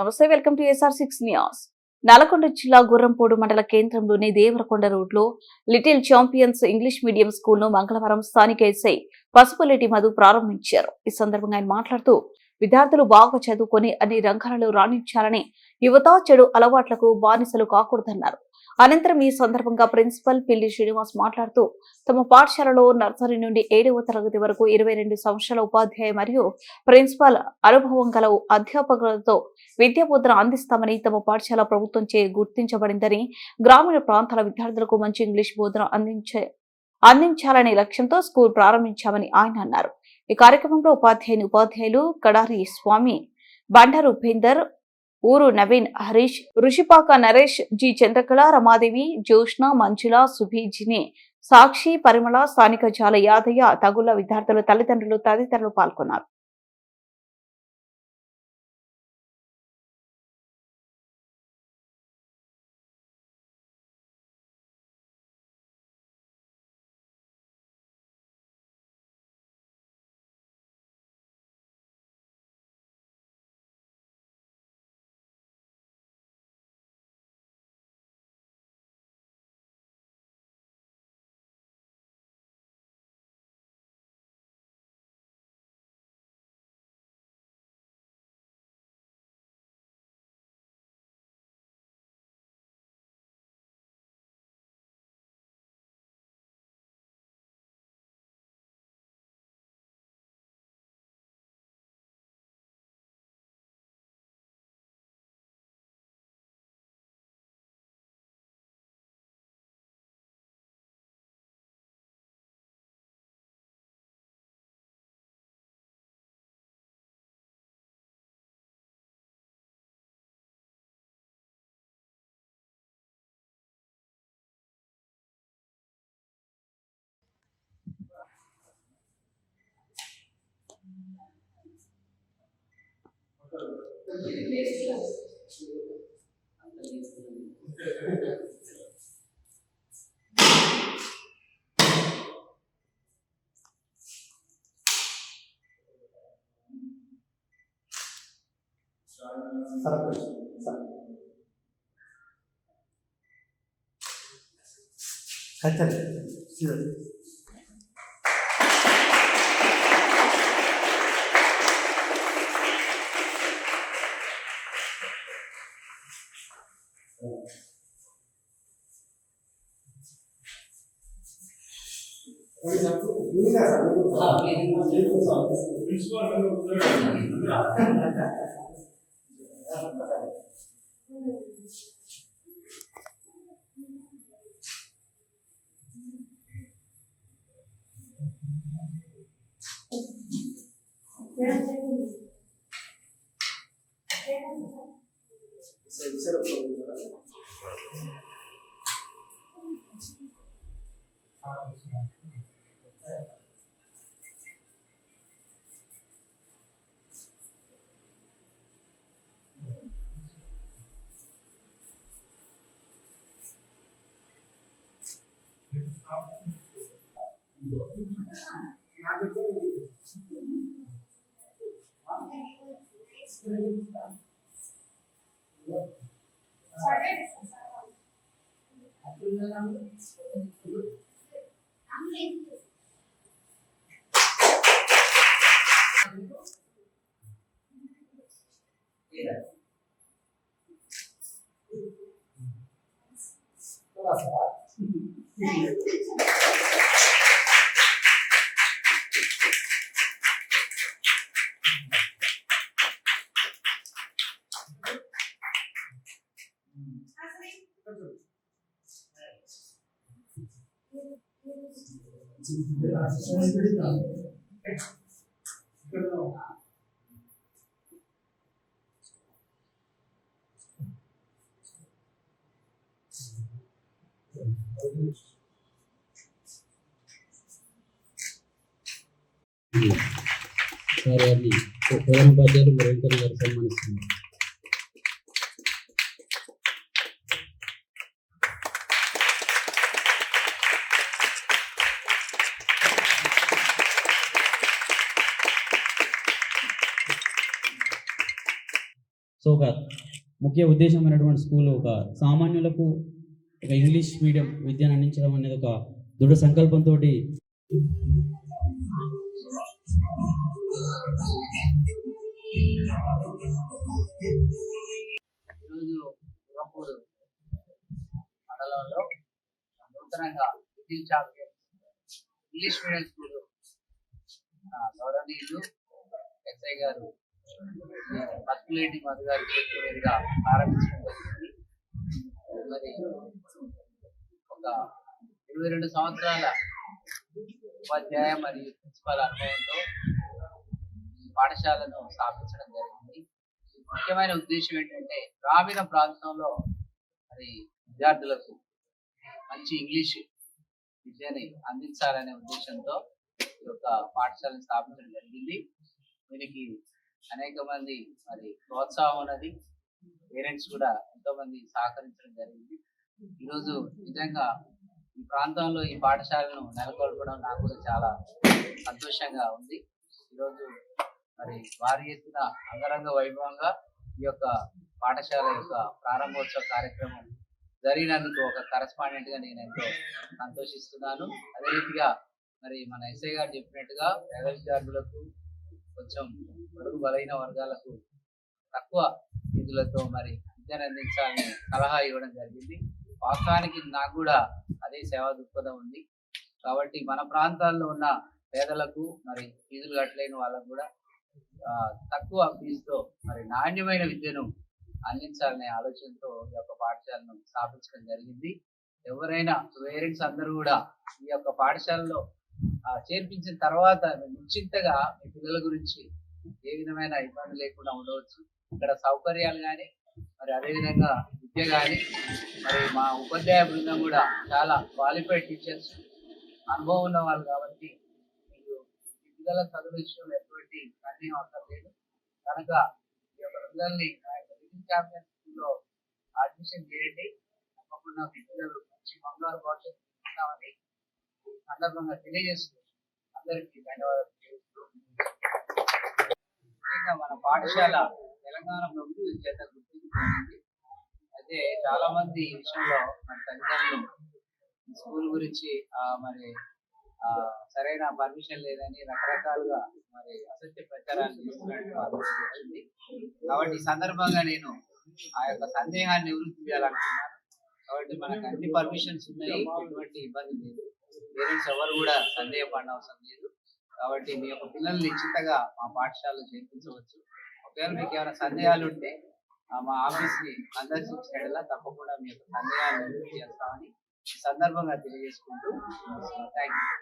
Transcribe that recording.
నమస్తే, welcome to SR6 news. Nalgonda జిల్లా గుర్రంపోడు మండల కేంద్రంలోని దేవరకొండ రోడ్లో little champions English medium school ను మంగళవారం స్థానిక ఎస్ఐ పసుపులేటి మధు ప్రారంభించారు. ఈ సందర్భంగా ఆయన మాట్లాడుతూ విద్యార్థులు బాగా చదువుకొని అన్ని రంగాలలో రాణించాలని, యువత చెడు అలవాట్లకు బానిసలు కాకూడదన్నారు. అనంతరం ఈ సందర్భంగా ప్రిన్సిపల్ పిల్లి శ్రీనివాస్ మాట్లాడుతూ తమ పాఠశాలలో నర్సరీ నుండి 7వ తరగతి వరకు 22 సంవత్సరాల ఉపాధ్యాయ మరియు ప్రిన్సిపల్ అనుభవం గల అధ్యాపకులతో విద్యాబోధన అందిస్తామని, తమ పాఠశాల ప్రభుత్వంచే గుర్తించబడిందని, గ్రామీణ ప్రాంతాల విద్యార్థులకు మంచి ఇంగ్లీష్ బోధన అందించాలనే లక్ష్యంతో స్కూల్ ప్రారంభించామని ఆయన అన్నారు. ఈ కార్యక్రమంలో ఉపాధ్యాయులు కడారి స్వామి, బండారు ఉపేందర్, ఊరు నవీన్, హరీష్, ఋషిపాక నరేష్, జి చంద్రకళ, రమాదేవి, జ్యోష్ణ, మంజుల, సుభీజిని, సాక్షి, పరిమళ, స్థానిక జాల యాదయ్య, తగుల విద్యార్థుల తల్లిదండ్రులు తదితరులు పాల్గొన్నారు. ప్రధాన ఉపాధ్యాయులు మరింకర్ గారు సన్మానిస్తున్నారు. సో ఒక ముఖ్య ఉద్దేశమైనటువంటి స్కూల్ ఒక సామాన్యులకు ఒక ఇంగ్లీష్ మీడియం విద్యను అందించడం అనేది ఒక దృఢ సంకల్పంతో ఈరోజు గురంపూడి మండలంలో నూతనంగా little champions English medium school గౌరవనీయులు ఎస్ఐ గారు పసుపులేటి మధు గారి చేతుల మీదుగా ప్రారంభించడం జరిగింది. మరి ఒక 22 సంవత్సరాల ఉపాధ్యాయ మరియు ప్రిన్సిపల్ అనుభవంతో ఈ పాఠశాలను స్థాపించడం జరిగింది. ముఖ్యమైన ఉద్దేశం ఏంటంటే గ్రామీణ ప్రాంతంలో మరి విద్యార్థులకు మంచి ఇంగ్లీష్ విద్యని అందించాలనే ఉద్దేశంతో ఈ యొక్క పాఠశాలను స్థాపించడం జరిగింది. దీనికి అనేక మంది మరి ప్రోత్సాహం ఉన్నది, పేరెంట్స్ కూడా ఎంతో మంది సహకరించడం జరిగింది. ఈరోజు నిజంగా ఈ ప్రాంతంలో ఈ పాఠశాలను నెలకొల్పడం నాకు కూడా చాలా సంతోషంగా ఉంది. ఈరోజు మరి వారి ఎత్తున అంగరంగ వైభవంగా ఈ యొక్క పాఠశాల యొక్క ప్రారంభోత్సవ కార్యక్రమం జరిగినందుకు ఒక కరెస్పాండెంట్ గా నేను ఎంతో సంతోషిస్తున్నాను. అదే రీతిగా మరి మన ఎస్ఐ గారు చెప్పినట్టుగా పేద విద్యార్థులకు, కొంచెం బడుగు బలైన వర్గాలకు తక్కువ నిధులతో మరి విద్యను అందించాలని సలహా ఇవ్వడం జరిగింది. వాస్తవానికి నాకు కూడా అదే సేవా దృక్పథం ఉంది. కాబట్టి మన ప్రాంతాల్లో ఉన్న పేదలకు మరి ఫీజులు కట్టలేని వాళ్ళకు కూడా తక్కువ ఫీజుతో మరి నాణ్యమైన విద్యను అందించాలనే ఆలోచనతో ఈ యొక్క పాఠశాలను స్థాపించడం జరిగింది. ఎవరైనా పేరెంట్స్ అందరూ కూడా ఈ యొక్క పాఠశాలలో చేర్పించిన తర్వాత నిశ్చింతగా మీ పిల్లల గురించి ఏ విధమైన ఇబ్బంది లేకుండా ఉండవచ్చు. ఇక్కడ సౌకర్యాలు కానీ మరి అదేవిధంగా విద్య కానీ మరి మా ఉపాధ్యాయ బృందం కూడా చాలా క్వాలిఫైడ్ టీచర్స్, అనుభవం ఉన్న వాళ్ళు కాబట్టి మీకు ఈ పిల్లల చదువు విషయంలో ఎటువంటి సందేహం అవసరం లేదు. కనుక ఈ యొక్క పిల్లల్ని లిటిల్ ఛాంపియన్స్ స్కూల్లో అడ్మిషన్ చేయండి. తప్పకుండా మీ పిల్లలు మంచి బంగారు భవిష్యత్తు ఇస్తామని సందర్భంగా తెలియజేస్తూ అందరికీ ధన్యవాదాలు తెలుస్తూ, మన పాఠశాల తెలంగాణ ప్రభుత్వం చేత గుర్తింపు పొందింది. అయితే చాలా మంది ఈ విషయంలో మన తల్లిదండ్రులు స్కూల్ గురించి మరి సరైన పర్మిషన్ లేదని రకరకాలుగా మరి అసత్య ప్రచారాలు చేస్తున్నట్టు వచ్చింది. కాబట్టి ఈ సందర్భంగా నేను ఆ యొక్క సందేహాన్ని నివృత్తి చేయాలనుకున్నాను. కాబట్టి మనకు అన్ని పర్మిషన్స్ ఉన్నాయి, ఎటువంటి ఇబ్బంది లేదు, పేరెంట్స్ ఎవరు కూడా సందేహపడిన అవసరం లేదు. కాబట్టి మీ యొక్క పిల్లల్ని నిశ్చితగా మా పాఠశాలలో చేర్పించవచ్చు. ఒకవేళ మీకు ఏమైనా సందేహాలు ఉంటే మా ఆఫీస్ని సందర్శించినట్లా తప్పకుండా మీ యొక్క సందేహాలు నివృత్తి చేస్తామని ఈ సందర్భంగా తెలియజేసుకుంటూ థ్యాంక్ యూ.